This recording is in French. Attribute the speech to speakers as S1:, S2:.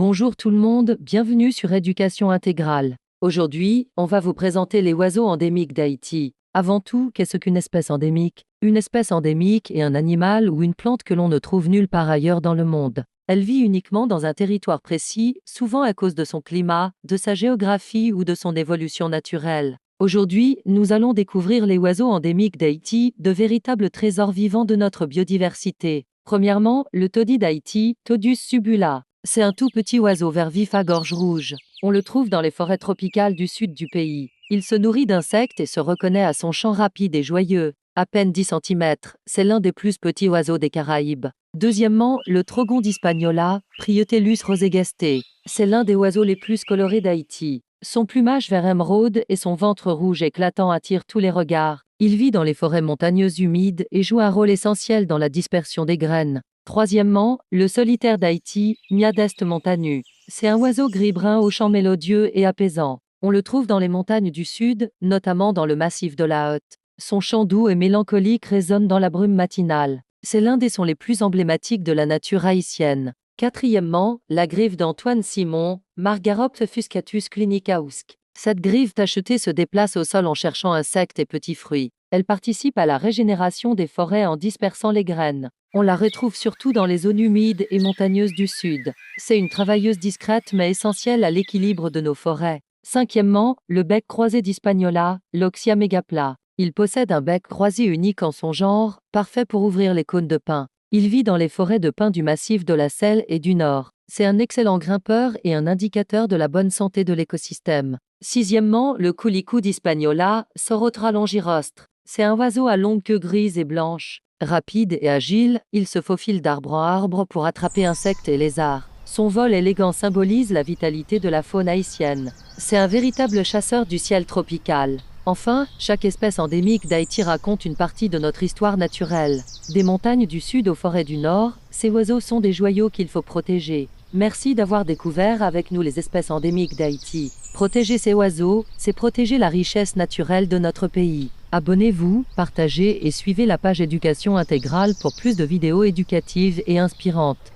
S1: Bonjour tout le monde, bienvenue sur Éducation intégrale. Aujourd'hui, on va vous présenter les oiseaux endémiques d'Haïti. Avant tout, qu'est-ce qu'une espèce endémique? Une espèce endémique est un animal ou une plante que l'on ne trouve nulle part ailleurs dans le monde. Elle vit uniquement dans un territoire précis, souvent à cause de son climat, de sa géographie ou de son évolution naturelle. Aujourd'hui, nous allons découvrir les oiseaux endémiques d'Haïti, de véritables trésors vivants de notre biodiversité. Premièrement, le taudis d'Haïti, Todus subula. C'est un tout petit oiseau vert vif à gorge rouge. On le trouve dans les forêts tropicales du sud du pays. Il se nourrit d'insectes et se reconnaît à son chant rapide et joyeux. À peine 10 cm, c'est l'un des plus petits oiseaux des Caraïbes. Deuxièmement, le trogon d'Hispaniola, Priotellus rosegeste. C'est l'un des oiseaux les plus colorés d'Haïti. Son plumage vert émeraude et son ventre rouge éclatant attirent tous les regards. Il vit dans les forêts montagneuses humides et joue un rôle essentiel dans la dispersion des graines. Troisièmement, le solitaire d'Haïti, Myadeste montanus. C'est un oiseau gris-brun au chant mélodieux et apaisant. On le trouve dans les montagnes du sud, notamment dans le massif de la Hotte. Son chant doux et mélancolique résonne dans la brume matinale. C'est l'un des sons les plus emblématiques de la nature haïtienne. Quatrièmement, la grive d'Antoine Simon, Margaroptes fuscatus clinicausque. Cette grive tachetée se déplace au sol en cherchant insectes et petits fruits. Elle participe à la régénération des forêts en dispersant les graines. On la retrouve surtout dans les zones humides et montagneuses du sud. C'est une travailleuse discrète mais essentielle à l'équilibre de nos forêts. Cinquièmement, le bec croisé d'Hispaniola, Loxia megapla. Il possède un bec croisé unique en son genre, parfait pour ouvrir les cônes de pin. Il vit dans les forêts de pins du massif de la Selle et du Nord. C'est un excellent grimpeur et un indicateur de la bonne santé de l'écosystème. Sixièmement, le coulicou d'Hispaniola, Sorotra longirostre. C'est un oiseau à longue queue grise et blanche. Rapide et agile, il se faufile d'arbre en arbre pour attraper insectes et lézards. Son vol élégant symbolise la vitalité de la faune haïtienne. C'est un véritable chasseur du ciel tropical. Enfin, chaque espèce endémique d'Haïti raconte une partie de notre histoire naturelle. Des montagnes du sud aux forêts du nord, ces oiseaux sont des joyaux qu'il faut protéger. Merci d'avoir découvert avec nous les espèces endémiques d'Haïti. Protéger ces oiseaux, c'est protéger la richesse naturelle de notre pays. Abonnez-vous, partagez et suivez la page Éducation intégrale pour plus de vidéos éducatives et inspirantes.